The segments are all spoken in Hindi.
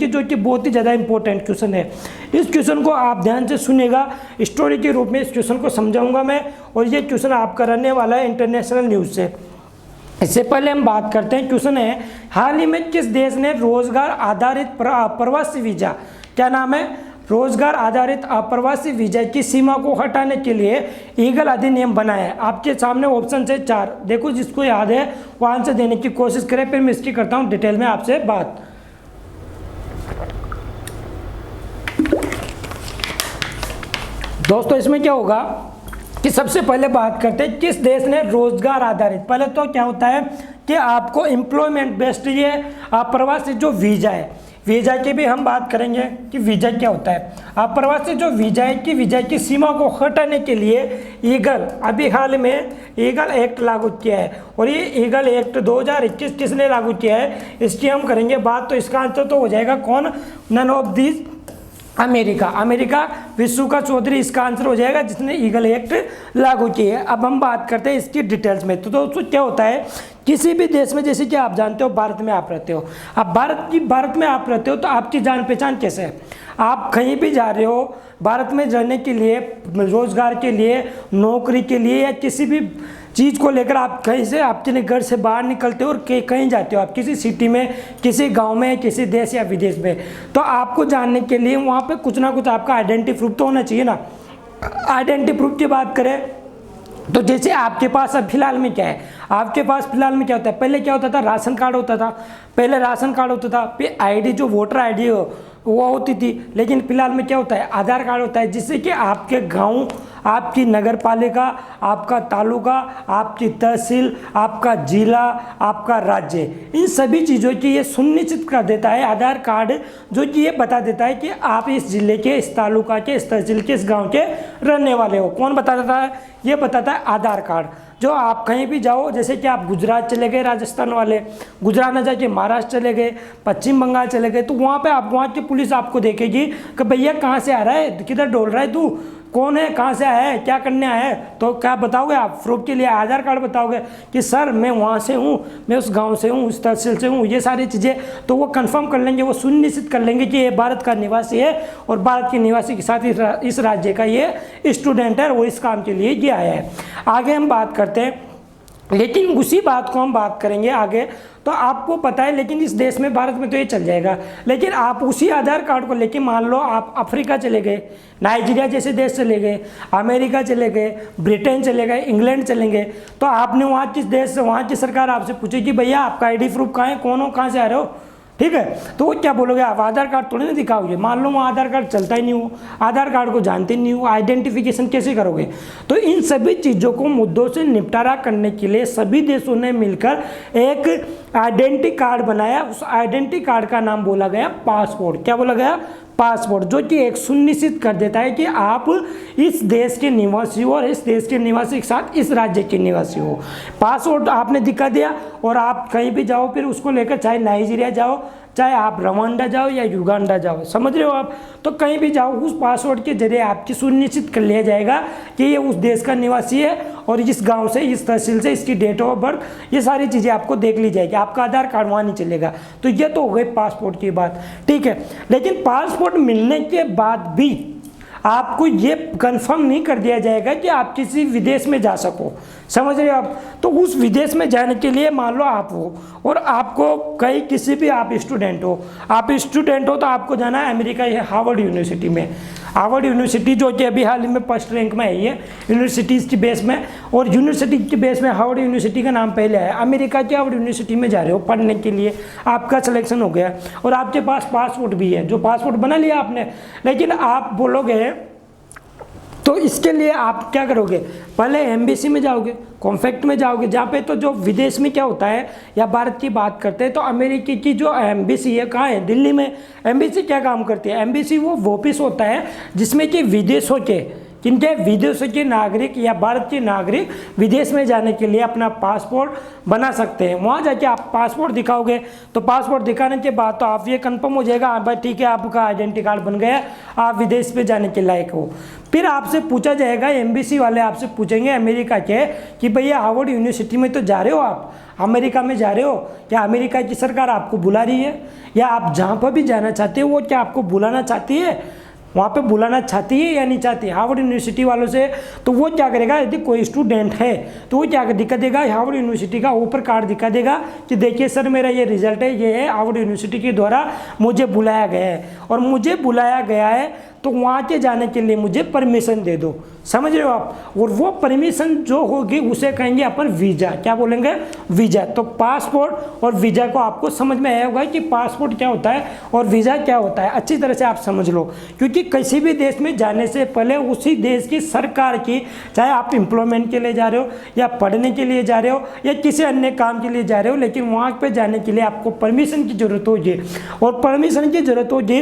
जो कि बहुत ही ज़्यादा इंपॉर्टेंट क्वेश्चन है। इस क्वेश्चन को आप ध्यान से सुनेगा, स्टोरी के रूप में इस क्वेश्चन को समझाऊंगा मैं, और ये क्वेश्चन आपका रहने वाला है इंटरनेशनल न्यूज़ से। इससे पहले हम बात करते हैं, क्वेश्चन है हाल ही में किस देश ने रोजगार आधारित प्रवासी वीजा, क्या नाम है, रोजगार आधारित अप्रवासी वीजा की सीमा को हटाने के लिए ईगल अधिनियम बनाया है। आपके सामने ऑप्शन है 4, देखो जिसको याद है वो आंसर देने की कोशिश करें, फिर मैं इसकी करता हूं डिटेल में आपसे बात। दोस्तों इसमें क्या होगा कि सबसे पहले बात करते हैं किस देश ने रोजगार आधारित, पहले तो क्या होता है कि आपको एम्प्लॉयमेंट बेस्ड ये अप्रवासी जो वीजा है, वीजा की भी हम बात करेंगे कि वीजा क्या होता है। अप्रवासी जो वीजा है कि वीजा की सीमा को हटाने के लिए ईगल, अभी हाल में ईगल एक्ट लागू किया है, और ये ईगल एक्ट 2021 किसने लागू किया है इसकी हम करेंगे बात। तो इसका आंसर तो हो जाएगा कौन, none of these, America. America विश्व का चौधरी इसका आंसर हो जाएगा जिसने ईगल एक्ट लागू की है। अब हम बात करते हैं इसकी डिटेल्स में। तो दोस्तों क्या होता है, किसी भी देश में, जैसे कि आप जानते हो भारत में आप रहते हो, अब भारत में आप रहते हो तो आपकी जान पहचान कैसे है, आप कहीं भी जा रहे हो भारत में रहने के लिए, रोजगार के लिए, नौकरी के लिए, या किसी भी चीज़ को लेकर आप कहीं से अपने घर से बाहर निकलते हो और कहीं जाते हो, आप किसी सिटी में, किसी गांव में, किसी देश या विदेश में, तो आपको जानने के लिए वहाँ पे कुछ ना कुछ आपका आइडेंटिटी प्रूफ तो होना चाहिए ना। आइडेंटिटी प्रूफ की बात करें तो जैसे आपके पास अब फिलहाल में क्या है, आपके पास फिलहाल में क्या होता है, पहले क्या होता था, राशन कार्ड होता था, पहले राशन कार्ड होता था, फिर आईडी जो वोटर आईडी हो वो होती थी, लेकिन फिलहाल में क्या होता है, आधार कार्ड होता है, जिससे कि आपके गांव, आपकी नगर पालिका, आपका तालुका, आपकी तहसील, आपका जिला, आपका राज्य, इन सभी चीज़ों की ये सुनिश्चित कर देता है आधार कार्ड, जो कि ये बता देता है कि आप इस जिले के, इस तालुका के, इस तहसील के, इस गांव के रहने वाले हो। कौन बता देता है, ये बताता है आधार कार्ड। जो आप कहीं भी जाओ, जैसे कि आप गुजरात चले गए, राजस्थान वाले, गुजरात न जाके महाराष्ट्र चले गए, पश्चिम बंगाल चले गए, तो वहाँ पे आप, वहाँ की पुलिस आपको देखेगी कि भैया कहाँ से आ रहा है, किधर डोल रहा है तू, कौन है, कहाँ से आया है, क्या करने आया है, तो क्या बताओगे आप, प्रूफ के लिए आधार कार्ड बताओगे कि सर मैं वहाँ से हूँ, मैं उस गांव से हूँ, उस तहसील से हूँ, ये सारी चीज़ें तो वो कंफर्म कर लेंगे, वो सुनिश्चित कर लेंगे कि ये भारत का निवासी है और भारत के निवासी के साथ इस राज्य का ये स्टूडेंट है, वो इस काम के लिए ये आया है। आगे हम बात करते हैं, लेकिन उसी बात को हम बात करेंगे आगे, तो आपको पता है, लेकिन इस देश में, भारत में तो ये चल जाएगा, लेकिन आप उसी आधार कार्ड को लेके, मान लो आप अफ्रीका चले गए, नाइजीरिया जैसे देश चले गए, अमेरिका चले गए, ब्रिटेन चले गए, इंग्लैंड चले गए, तो आपने वहाँ किस देश से, वहाँ की सरकार आपसे पूछेगी भैया आपका आईडी प्रूफ कहाँ है, कौन हो, कहाँ से आ रहे हो, ठीक है, तो वो क्या बोलोगे आप, आधार कार्ड थोड़ी ना दिखाओगे। मान लो वहाँ आधार कार्ड चलता ही नहीं हो, आधार कार्ड को जानते नहीं हो, आइडेंटिफिकेशन कैसे करोगे। तो इन सभी चीज़ों को, मुद्दों से निपटारा करने के लिए सभी देशों ने मिलकर एक आइडेंटिटी कार्ड बनाया। उस आइडेंटिटी कार्ड का नाम बोला गया पासपोर्ट। क्या बोला गया, पासपोर्ट, जो कि एक सुनिश्चित कर देता है कि आप इस देश के निवासी हो और इस देश के निवासी के साथ इस राज्य के निवासी हो। पासपोर्ट आपने दिखा दिया और आप कहीं भी जाओ, फिर उसको लेकर चाहे नाइजीरिया जाओ, चाहे आप रवांडा जाओ या युगांडा जाओ, समझ रहे हो आप, तो कहीं भी जाओ, उस पासपोर्ट के जरिए आपकी सुनिश्चित कर लिया जाएगा कि ये उस देश का निवासी है और इस गांव से, इस तहसील से, इसकी डेट ऑफ बर्थ, ये सारी चीज़ें आपको देख ली जाएगी। आपका आधार कार्ड वहाँ नहीं चलेगा। तो ये तो हो गई पासपोर्ट की बात, ठीक है। लेकिन पासपोर्ट मिलने के बाद भी आपको ये कंफर्म नहीं कर दिया जाएगा कि आप किसी विदेश में जा सको, समझ रहे हो आप। तो उस विदेश में जाने के लिए, मान लो आप हो और आपको कहीं, किसी भी आप स्टूडेंट हो तो आपको जाना है अमेरिका या हार्वर्ड यूनिवर्सिटी में। हार्वर्ड यूनिवर्सिटी जो कि अभी हाल ही में फर्स्ट रैंक में है ये यूनिवर्सिटीज़ की बेस में, और यूनिवर्सिटी के बेस में हार्वर्ड यूनिवर्सिटी का नाम पहले आया। अमेरिका की हार्वर्ड यूनिवर्सिटी में जा रहे हो पढ़ने के लिए, आपका सिलेक्शन हो गया और आपके पास पासपोर्ट भी है, जो पासपोर्ट बना लिया आपने, लेकिन आप बोलोगे तो इसके लिए आप क्या करोगे, पहले एम्बेसी में जाओगे, कॉन्फेक्ट में जाओगे, जहाँ पे तो जो विदेश में क्या होता है, या भारत की बात करते हैं तो अमेरिकी की जो एम्बेसी है कहाँ है, दिल्ली में। एम्बेसी क्या काम करती है, एम्बेसी वो ऑफिस होता है जिसमें कि विदेशों के, किनके, विदेशों के नागरिक या भारत के नागरिक विदेश में जाने के लिए अपना पासपोर्ट बना सकते हैं। वहाँ जाके आप पासपोर्ट दिखाओगे तो पासपोर्ट दिखाने के बाद तो आप ये कंफर्म हो जाएगा, हाँ भाई ठीक है आपका आइडेंटिटी कार्ड बन गया, आप विदेश में जाने के लायक हो। फिर आपसे पूछा जाएगा, एम्बेसी वाले आपसे पूछेंगे अमेरिका के कि भैया हार्वर्ड यूनिवर्सिटी में तो जा रहे हो, आप अमेरिका में जा रहे हो, क्या अमेरिका की सरकार आपको बुला रही है, या आप जहाँ पर भी जाना चाहते हो वो क्या आपको बुलाना चाहती है, वहाँ पे बुलाना चाहती है या नहीं चाहती हार्वर्ड यूनिवर्सिटी वालों से। तो वो क्या करेगा, यदि कोई स्टूडेंट है तो वो क्या दिखा देगा, हार्वर्ड यूनिवर्सिटी का ऊपर कार्ड दिखा देगा कि देखिए सर मेरा ये रिजल्ट है, ये है हार्वर्ड यूनिवर्सिटी के द्वारा मुझे बुलाया गया है, और मुझे बुलाया गया है तो वहाँ के जाने के लिए मुझे परमिशन दे दो। समझ रहे हो आप। और वो परमिशन जो होगी उसे कहेंगे अपन वीज़ा। क्या बोलेंगे, वीज़ा। तो पासपोर्ट और वीज़ा को आपको समझ में आया होगा कि पासपोर्ट क्या होता है और वीज़ा क्या होता है, अच्छी तरह से आप समझ लो। क्योंकि किसी भी देश में जाने से पहले उसी देश की सरकार की, चाहे आप एम्प्लॉयमेंट के लिए जा रहे हो या पढ़ने के लिए जा रहे हो या किसी अन्य काम के लिए जा रहे हो, लेकिन वहाँ पर जाने के लिए आपको परमिशन की ज़रूरत होगी। और परमिशन की ज़रूरत होगी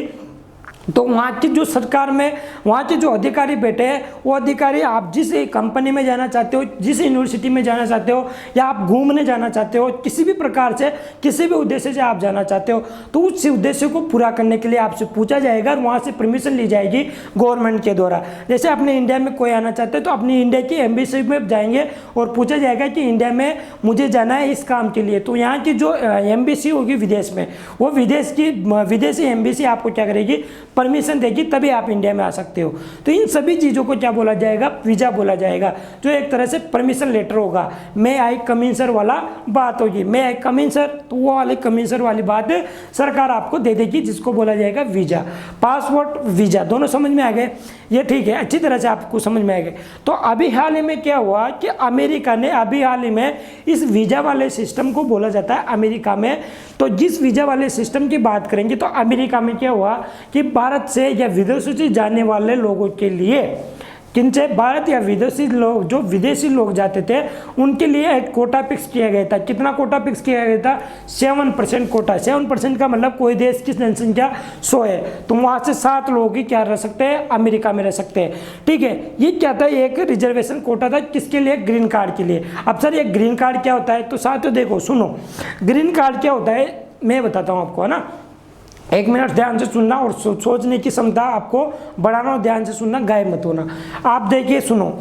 तो वहाँ की जो सरकार में वहाँ के जो अधिकारी बैठे हैं वो अधिकारी आप जिस कंपनी में जाना चाहते हो, जिस यूनिवर्सिटी में जाना चाहते हो, या आप घूमने जाना चाहते हो, किसी भी प्रकार से किसी भी उद्देश्य से आप जाना चाहते हो, तो उस उद्देश्य को पूरा करने के लिए आपसे पूछा जाएगा और वहाँ से परमिशन ली जाएगी गवर्नमेंट के द्वारा। जैसे अपने इंडिया में कोई आना चाहते हैं तो अपनी इंडिया की एम्बेसी में जाएंगे और पूछा जाएगा कि इंडिया में मुझे जाना है इस काम के लिए, तो यहाँ की जो एम्बेसी होगी विदेश में, वो विदेशी एम्बेसी आपको क्या करेगी, परमिशन देगी, तभी आप इंडिया में आ सकते हो। तो इन सभी चीज़ों को क्या बोला जाएगा, वीज़ा बोला जाएगा, जो एक तरह से परमिशन लेटर होगा। मैं आई कम इन सर वाला बात होगी, मैं आई कम इन सर, तो वो वाले कम इन सर वाली बात सरकार आपको दे देगी, जिसको बोला जाएगा वीज़ा। पासपोर्ट वीज़ा दोनों समझ में आ गए, ये ठीक है, अच्छी तरह से आपको समझ में आ गए। तो अभी हाल ही में क्या हुआ कि अमेरिका ने अभी हाल ही में इस वीज़ा वाले सिस्टम को बोला जाता है अमेरिका में। तो जिस वीज़ा वाले सिस्टम की बात करेंगे तो अमेरिका में क्या हुआ कि भारत से या विदेशों से जाने वाले लोगों के लिए, किनसे, भारत या विदेशी लोग, जो विदेशी लोग जाते थे उनके लिए एक कोटा फिक्स किया गया था। कितना कोटा फिक्स किया गया था, 7% कोटा। 7% का मतलब कोई देश की जनसंख्या 100 है तो वहाँ से 7 लोग ही क्या रह सकते हैं, अमेरिका में रह सकते हैं। ठीक है, ये क्या था, एक रिजर्वेशन कोटा था, किसके लिए, ग्रीन कार्ड के लिए। अब सर ये ग्रीन कार्ड क्या होता है, तो साथियों देखो सुनो, ग्रीन कार्ड क्या होता है मैं बताता हूँ आपको, है ना। 1 मिनट ध्यान से सुनना और सोचने की क्षमता आपको बढ़ाना और ध्यान से सुनना, गायब मत होना। आप देखिए सुनो,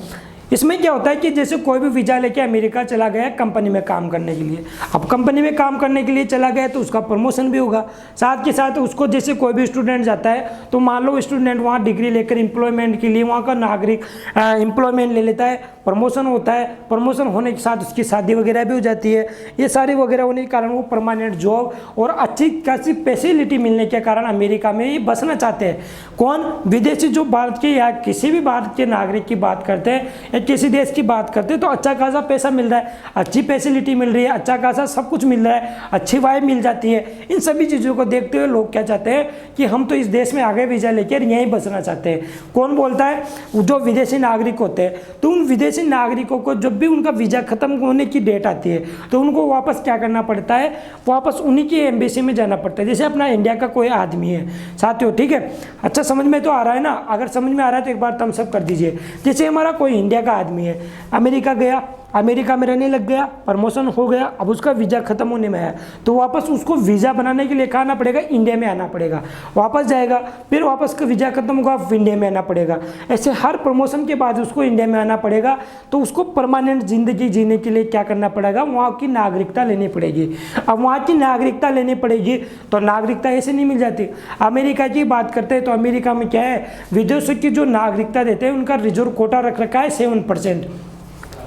इसमें क्या होता है कि जैसे कोई भी वीज़ा लेके अमेरिका चला गया कंपनी में काम करने के लिए, अब कंपनी में काम करने के लिए चला गया तो उसका प्रमोशन भी होगा। साथ के साथ उसको, जैसे कोई भी स्टूडेंट जाता है तो मान लो स्टूडेंट वहाँ डिग्री लेकर एम्प्लॉयमेंट के लिए वहाँ का नागरिक एम्प्लॉयमेंट ले लेता है, प्रमोशन होता है, प्रमोशन होने के साथ उसकी शादी वगैरह भी हो जाती है। ये सारी वगैरह होने के कारण वो परमानेंट जॉब और अच्छी खासी फैसिलिटी मिलने के कारण अमेरिका में ही बसना चाहते हैं। कौन, विदेशी जो भारत के या किसी भी भारत के नागरिक की बात करते हैं, किसी देश की बात करते हैं तो अच्छा खासा पैसा मिल रहा है, अच्छी फैसिलिटी मिल रही है, अच्छा खासा सब कुछ मिल रहा है, अच्छी वाइब मिल जाती है। इन सभी चीज़ों को देखते हुए लोग क्या चाहते हैं कि हम तो इस देश में आगे वीज़ा लेकर यहीं बसना चाहते हैं। कौन बोलता है, जो विदेशी नागरिक होते हैं। तो उन विदेशी नागरिकों को जब भी उनका वीज़ा खत्म होने की डेट आती है तो उनको वापस क्या करना पड़ता है, वापस उन्हीं की एम्बेसी में जाना पड़ता है। जैसे अपना इंडिया का कोई आदमी है साथियों, ठीक है, अच्छा समझ में तो आ रहा है ना। अगर समझ में आ रहा है तो एक बार थम्स अप कर दीजिए। जैसे हमारा कोई इंडिया का आदमी है, अमेरिका गया, अमेरिका में रहने लग गया, प्रमोशन हो गया, अब उसका वीज़ा खत्म होने में आया तो वापस उसको वीज़ा बनाने के लिए कहाँ आना पड़ेगा, इंडिया में आना पड़ेगा। वापस जाएगा, फिर वापस का वीज़ा खत्म होगा, इंडिया में आना पड़ेगा। ऐसे हर प्रमोशन के बाद उसको इंडिया में आना पड़ेगा। तो उसको परमानेंट ज़िंदगी जीने के लिए क्या करना पड़ेगा, वहाँ की नागरिकता लेनी पड़ेगी। अब वहाँ की नागरिकता लेनी पड़ेगी तो नागरिकता ऐसे नहीं मिल जाती। अमेरिका की बात करते हैं तो अमेरिका में क्या है, विदेशों की जो नागरिकता देते हैं उनका रिजर्व कोटा रख रखा है 7%।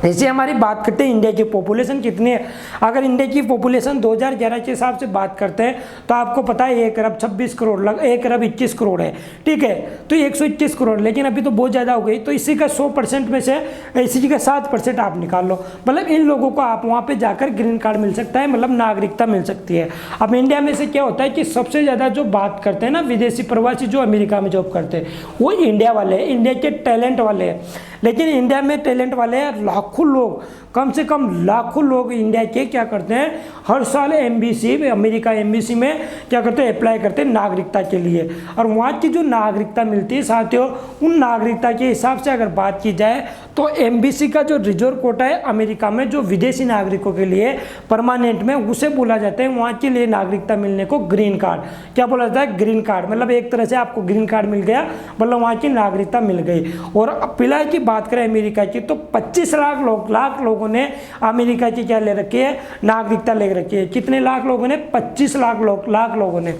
जैसे हमारी बात करते हैं इंडिया की पॉपुलेशन कितनी है, अगर इंडिया की पॉपुलेशन 2011 के हिसाब से बात करते हैं तो आपको पता है 1 अरब 26 करोड़ 1 अरब 21 करोड़ है। ठीक है, तो 121 करोड़, लेकिन अभी तो बहुत ज़्यादा हो गई। तो इसी का 100% में से इसी का 7% आप निकाल लो, मतलब इन लोगों को आप वहाँ पर जाकर ग्रीन कार्ड मिल सकता है, मतलब नागरिकता मिल सकती है। अब इंडिया में से क्या होता है कि सबसे ज़्यादा जो बात करते हैं ना विदेशी प्रवासी जो अमेरिका में जॉब करते हैं वो इंडिया वाले हैं, इंडिया के टैलेंट वाले हैं। लेकिन इंडिया में टैलेंट वाले लाखों लोग, कम से कम लाखों लोग इंडिया के क्या करते हैं, हर साल एम्बेसी, अमेरिका एम्बेसी में क्या करते हैं, अप्लाई करते हैं नागरिकता के लिए। और वहाँ की जो नागरिकता मिलती है साथियों, उन नागरिकता के हिसाब से अगर बात की जाए तो एम्बेसी का जो रिजर्व कोटा है अमेरिका में, जो विदेशी नागरिकों के लिए परमानेंट में, उसे बोला जाता है वहाँ के लिए नागरिकता मिलने को ग्रीन कार्ड। क्या बोला जाता है, ग्रीन कार्ड। मतलब एक तरह से आपको ग्रीन कार्ड मिल गया, मतलब वहाँ की नागरिकता मिल गई। और फिलहाल की बात करें अमेरिका की, तो 25 लाख लोगों ने अमेरिका की क्या ले रखी है, नागरिकता ले रखी है। कितने लाख लोगों ने, 25 लाख लोगों ने।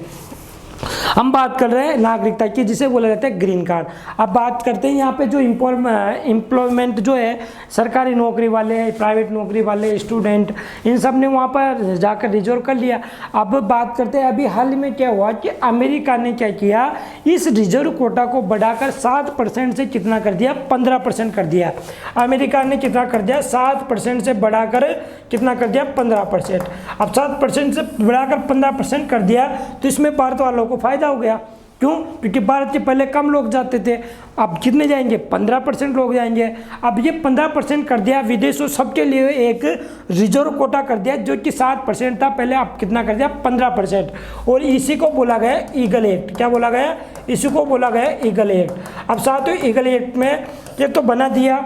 हम बात कर रहे हैं नागरिकता की, जिसे बोला जाता है ग्रीन कार्ड। अब बात करते हैं यहाँ पे जो एम्प्लॉयमेंट जो है, सरकारी नौकरी वाले, प्राइवेट नौकरी वाले, स्टूडेंट, इन सब ने वहाँ पर जाकर रिजर्व कर लिया। अब बात करते हैं अभी हाल में क्या हुआ कि अमेरिका ने क्या किया, इस रिजर्व कोटा को बढ़ाकर 7% से कितना कर दिया, 15% कर दिया। अमेरिका ने कितना कर दिया, 7% से बढ़ाकर कितना कर दिया, 15%। अब 7% से बढ़ाकर 15% कर दिया, तो इसमें भारत वालों को फायदा हो गया। क्यों? क्योंकि भारत के पहले कम लोग जाते थे, अब कितने जाएंगे, 15% लोग जाएंगे। अब ये 15% कर दिया, विदेशों सबके लिए एक रिजर्व कोटा कर दिया, जो कि 7% था पहले, अब कितना कर दिया, 15%। और इसी को बोला गया ईगल एक्ट। क्या बोला गया, इसी को बोला गया ईगल एक्ट। अब साथियों ईगल एक्ट में ये तो बना दिया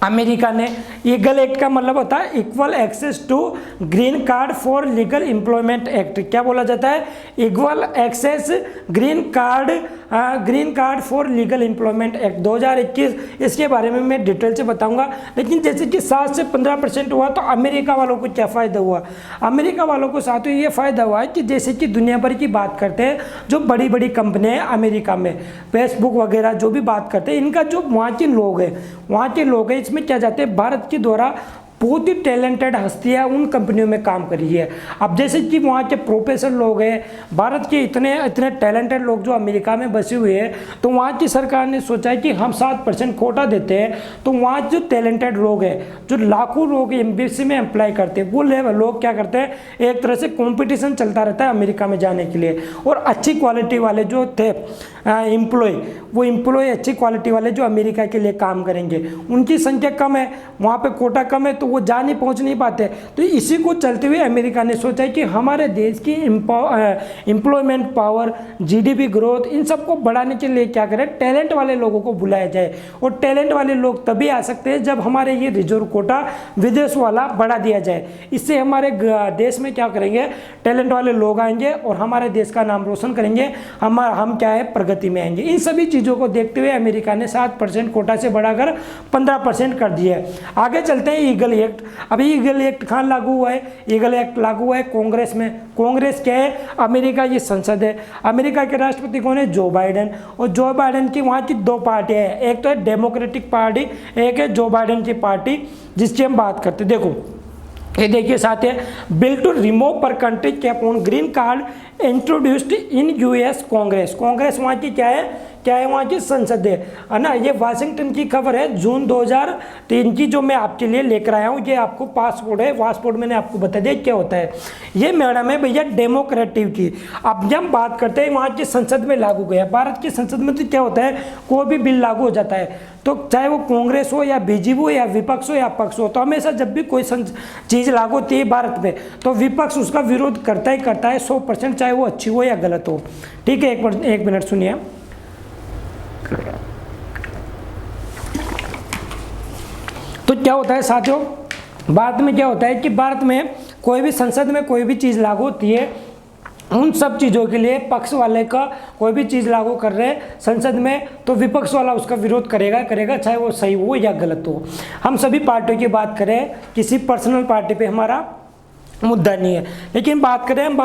अमेरिका ने। ईगल एक्ट का मतलब होता है equal access to green card for legal employment act. क्या बोला जाता है, equal access green card for legal employment act 2021। इसके बारे में मैं डिटेल से बताऊंगा। लेकिन जैसे कि 7 से 15% हुआ, तो अमेरिका वालों को क्या फ़ायदा हुआ, अमेरिका वालों को साथियों ये फ़ायदा हुआ है कि जैसे कि दुनिया भर की बात करते हैं, जो बड़ी बड़ी कंपनियाँ हैं अमेरिका में, फेसबुक वगैरह जो भी बात करते हैं, इनका जो वहाँ के लोग हैं इसमें क्या जाते हैं, भारत के द्वारा बहुत ही टैलेंटेड हस्तियाँ उन कंपनियों में काम करी है। अब जैसे कि वहाँ के प्रोफेसर लोग हैं, भारत के इतने टैलेंटेड लोग जो अमेरिका में बसे हुए हैं, तो वहाँ की सरकार ने सोचा है कि हम 7% कोटा देते हैं, तो वहाँ जो टैलेंटेड लोग हैं, जो लाखों लोग एम्बेसी में अप्लाई करते हैं, वो लोग क्या करते हैं, एक तरह से कॉम्पिटिशन चलता रहता है अमेरिका में जाने के लिए। और अच्छी क्वालिटी वाले जो थे एम्प्लॉय अच्छी क्वालिटी वाले जो अमेरिका के लिए काम करेंगे, उनकी संख्या कम है, वहाँ पे कोटा कम है, तो वो पहुंच नहीं पाते। तो इसी को चलते हुए अमेरिका ने सोचा है कि हमारे देश की एम्प्लॉयमेंट पावर, जीडीपी ग्रोथ, इन सबको बढ़ाने के लिए क्या करें, टैलेंट वाले लोगों को बुलाया जाए। और टैलेंट वाले लोग तभी आ सकते हैं जब हमारे ये रिजर्व कोटा विदेश वाला बढ़ा दिया जाए। इससे हमारे देश में क्या करेंगे, टैलेंट वाले लोग आएंगे और हमारे देश का नाम रोशन करेंगे, हम क्या है, प्रगति में आएंगे। इन सभी चीज़ों को देखते हुए अमेरिका ने 7% कोटा से बढ़ाकर 15% कर दिया। आगे चलते हैं ईगल एक्ट। अभी ईगल एक्ट कहाँ लागू हुआ है, ईगल एक्ट लागू हुआ है कांग्रेस में। कांग्रेस क्या है, अमेरिका की संसद है। अमेरिका के राष्ट्रपति कौन है, जो बाइडेन। और जो बाइडेन की वहाँ की 2 पार्टियाँ हैं, एक तो है डेमोक्रेटिक पार्टी, एक है जो बाइडेन की पार्टी, जिसकी हम बात करते हैं। देखो ये देखिए साथ है, बिल टू रिमूव पर country cap on green card introduced in US Congress. Congress वहाँ की क्या है वहाँ की संसद है ना। ये वाशिंगटन की खबर है, जून 2003 की, जो मैं आपके लिए लेकर आया हूँ। ये आपको पासपोर्ट है, पासपोर्ट मैंने आपको बता दिया क्या होता है। ये मैडम है भैया डेमोक्रेटिव की। अब जब बात करते हैं वहाँ की संसद में लागू गया, भारत की संसद में तो क्या होता है, कोई भी बिल लागू हो जाता है, तो चाहे वो कांग्रेस हो या बीजेपी हो या विपक्ष हो या पक्ष हो, तो हमेशा जब भी कोई चीज़ लागू होती है भारत में, तो विपक्ष उसका विरोध करता ही करता है 100%, चाहे वो अच्छी हो या गलत हो। ठीक है, एक मिनट सुनिए। तो क्या होता है साथियों, भारत में क्या होता है कि भारत में कोई भी संसद में कोई भी चीज़ लागू होती है, उन सब चीज़ों के लिए पक्ष वाले का कोई भी चीज़ लागू कर रहे हैं संसद में, तो विपक्ष वाला उसका विरोध करेगा, चाहे वो सही हो या गलत हो। हम सभी पार्टियों की बात करें, किसी पर्सनल पार्टी पे हमारा मुद्दा नहीं है। लेकिन बात करें हम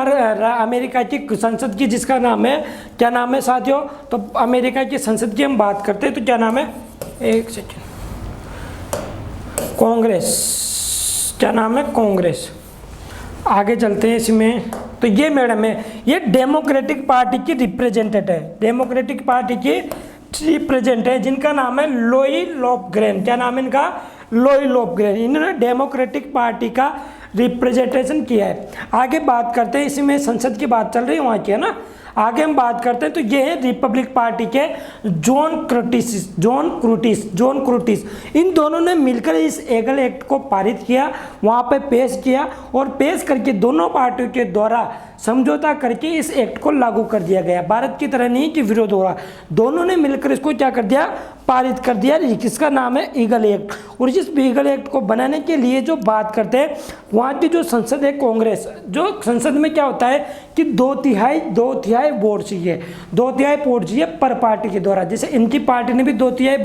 अमेरिका की संसद की, जिसका नाम है, क्या नाम है साथियों, तो अमेरिका की संसद की हम बात करते हैं, तो क्या नाम है, एक सेकेंड, कांग्रेस। क्या नाम है, कांग्रेस। आगे चलते हैं इसमें। तो ये मैडम है, ये डेमोक्रेटिक पार्टी की रिप्रेजेंटेटिव है, डेमोक्रेटिक पार्टी की रिप्रेजेंटेटिव है, जिनका नाम है लोई लोफग्रेन। क्या नाम है इनका, लोई लोफग्रेन। इन्होंने डेमोक्रेटिक पार्टी का रिप्रेजेंटेशन किया है। आगे बात करते हैं, इसमें संसद की बात चल रही है वहाँ की, है ना। आगे हम बात करते हैं तो ये है रिपब्लिक पार्टी के जॉन क्रूटिस। इन दोनों ने मिलकर इस ईगल एक्ट को पारित किया, वहाँ पे पेश किया और पेश करके दोनों पार्टियों के द्वारा समझौता करके इस एक्ट को लागू कर दिया गया। भारत की तरह नहीं कि विरोध हो रहा, दोनों ने मिलकर इसको क्या कर दिया, पारित कर दिया। किसका नाम है, ईगल एक्ट। और इस ईगल एक्ट को बनाने के लिए जो बात करते हैं वहाँ की जो संसद है कांग्रेस, जो संसद में क्या होता है कि दो तिहाई वोट चाहिए, 2/3 वोट चाहिए पर पार्टी के द्वारा। जैसे इनकी पार्टी ने भी 2/3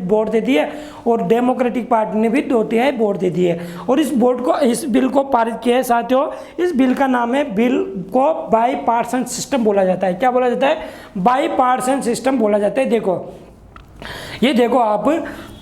वोट दे दिए और डेमोक्रेटिक पार्टी ने भी 2/3 वोट दे दिए और इस बिल को पारित किया है। साथियों, इस बिल का नाम है, बिल को बाईपार्टिसन सिस्टम बोला जाता है। क्या बोला जाता है, बाईपार्टिसन सिस्टम बोला जाता है। ये देखो आप,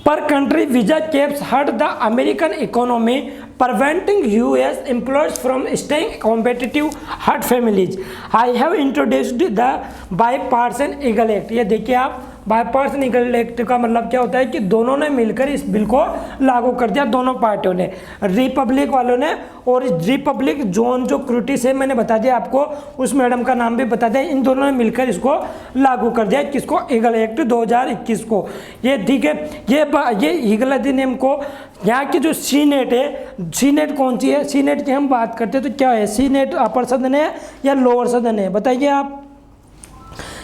पर country visa caps hurt the American economy, preventing US employees from staying competitive, hurt families. I have introduced the bipartisan Eagle Act. ये देखिए आप, बाईपार्टिसन ईगल एक्ट का मतलब क्या होता है कि दोनों ने मिलकर इस बिल को लागू कर दिया, दोनों पार्टियों ने, रिपब्लिक वालों ने और रिपब्लिक जॉन जो क्रूटिस है, मैंने बता दिया आपको, उस मैडम का नाम भी बता दिया। इन दोनों ने मिलकर इसको लागू कर दिया, किसको, ईगल एक्ट 2021 को। ये ठीक है, ये ईगल अधिनियम को यहाँ की जो सीनेट है, सीनेट कौन सी है, सीनेट की हम बात करते हैं तो क्या है, सीनेट अपर सदन है या लोअर सदन है, बताइए आप।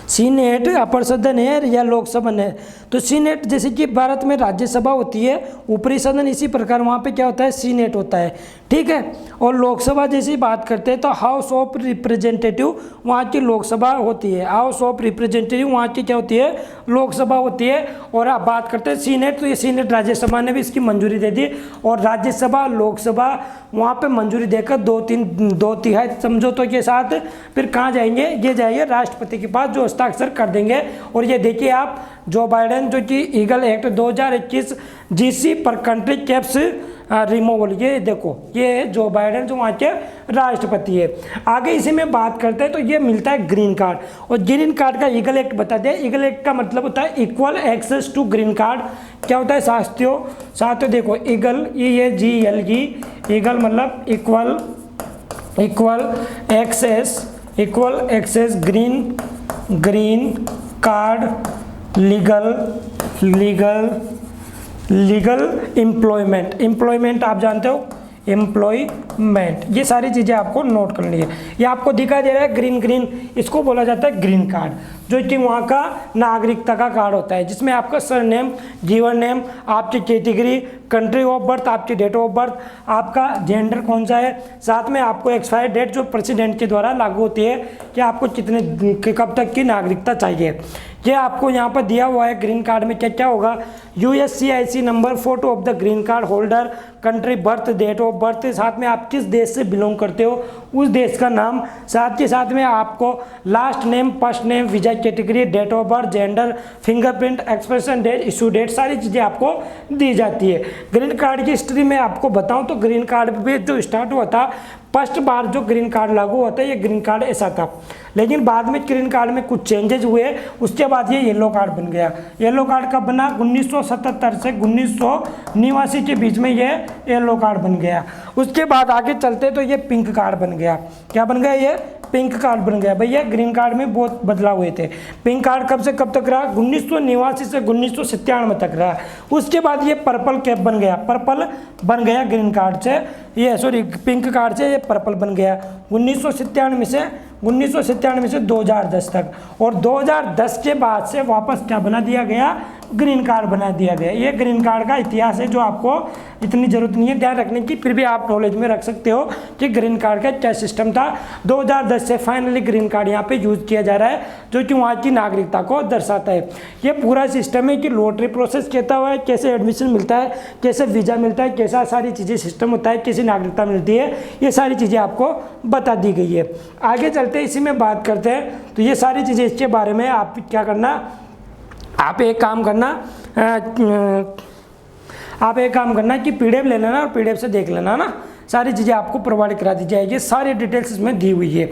सीनेट अपर सदन है या लोकसभा है। तो सीनेट जैसे कि भारत में राज्यसभा होती है ऊपरी सदन, इसी प्रकार वहाँ पे क्या होता है, सीनेट होता है, ठीक है। और लोकसभा जैसी बात करते हैं तो हाउस ऑफ रिप्रेजेंटेटिव वहाँ की लोकसभा होती है, हाउस ऑफ रिप्रेजेंटेटिव वहाँ की क्या होती है, लोकसभा होती है। और आप बात करते हैं सीनेट, तो ये सीनेट राज्यसभा ने भी इसकी मंजूरी दे दी और राज्यसभा लोकसभा वहाँ पे मंजूरी देकर 2/3 समझौतों के साथ फिर कहाँ जाएंगे, ये जाएंगे राष्ट्रपति के पास, जो हस्ताक्षर कर देंगे। और ये देखिए आप, जो बाइडेन जो कि ईगल एक्ट 2021 जीसी पर कंट्री कैप्स रिमूवल, ये देखो, ये जो बाइडेन जो वहाँ के राष्ट्रपति है। आगे इसी में बात करते हैं तो ये मिलता है ग्रीन कार्ड, और ग्रीन कार्ड का ईगल एक्ट बता दें। ईगल एक्ट का मतलब होता है equal access to green card. क्या होता है साथियों देखो, ईगल, ये GLE, ईगल मतलब equal access green card, legal employment आप जानते हो, एम्प्लॉयमेंट, ये सारी चीज़ें आपको नोट करनी है। ये आपको दिखाई दे रहा है ग्रीन, इसको बोला जाता है ग्रीन कार्ड, जो कि वहाँ का नागरिकता का कार्ड होता है, जिसमें आपका सरनेम, गिवन नेम, आपकी कैटेगरी, कंट्री ऑफ बर्थ, आपकी डेट ऑफ बर्थ, आपका जेंडर कौन सा है, साथ में आपको एक्सपायर डेट जो प्रेसिडेंट के द्वारा लागू होती है कि आपको कब तक की नागरिकता चाहिए, ये आपको यहाँ पर दिया हुआ है। ग्रीन कार्ड में क्या क्या होगा, USCIC number, photo of the green card holder, country, birth, date of birth, साथ में आप किस देश से बिलोंग करते हो उस देश का नाम, साथ के साथ में आपको last name, first name, visa category, date of birth, gender, fingerprint, expression date, issue date, सारी चीज़ें आपको दी जाती है। ग्रीन कार्ड की हिस्ट्री में आपको बताऊं तो ग्रीन कार्ड भी जो स्टार्ट हुआ था, फर्स्ट बार जो ग्रीन कार्ड लागू होता है, ये ग्रीन कार्ड ऐसा था, लेकिन बाद में ग्रीन कार्ड में कुछ चेंजेस हुए, उसके बाद ये येलो कार्ड बन गया। येलो कार्ड कब बना, 1977 से 1989 के बीच में ये येलो कार्ड बन गया। उसके बाद आगे चलते तो ये पिंक कार्ड बन गया। क्या बन गया, ये पिंक कार्ड बन गया। भैया ग्रीन कार्ड में बहुत बदलाव हुए थे। पिंक कार्ड कब से कब तक रहा, 1989 से 1997 तक रहा। उसके बाद ये पर्पल कैप बन गया, पर्पल बन गया ग्रीन कार्ड से, ये सॉरी पिंक कार्ड से ये पर्पल बन गया 1997 से 2010 तक। और 2010 के बाद से वापस क्या बना दिया गया, ग्रीन कार्ड बना दिया गया। ये ग्रीन कार्ड का इतिहास है जो आपको इतनी ज़रूरत नहीं है ध्यान रखने की, फिर भी आप नॉलेज में रख सकते हो कि ग्रीन कार्ड का क्या सिस्टम था। 2010 से फाइनली ग्रीन कार्ड यहाँ पे यूज किया जा रहा है, जो कि वहाँ की नागरिकता को दर्शाता है। ये पूरा सिस्टम है कि लॉटरी प्रोसेस कहता हुआ है, कैसे एडमिशन मिलता है, कैसे वीज़ा मिलता है, कैसा सारी चीज़ें सिस्टम होता है, कैसी नागरिकता मिलती है, ये सारी चीज़ें आपको बता दी गई है। आगे चलते इसी में बात करते हैं, तो ये सारी चीज़ें इसके बारे में आप क्या करना, आप एक काम करना कि PDF ले लेना और PDF से देख लेना ना, सारी चीज़ें आपको प्रोवाइड करा दी जाएगी, सारी डिटेल्स इसमें दी हुई है।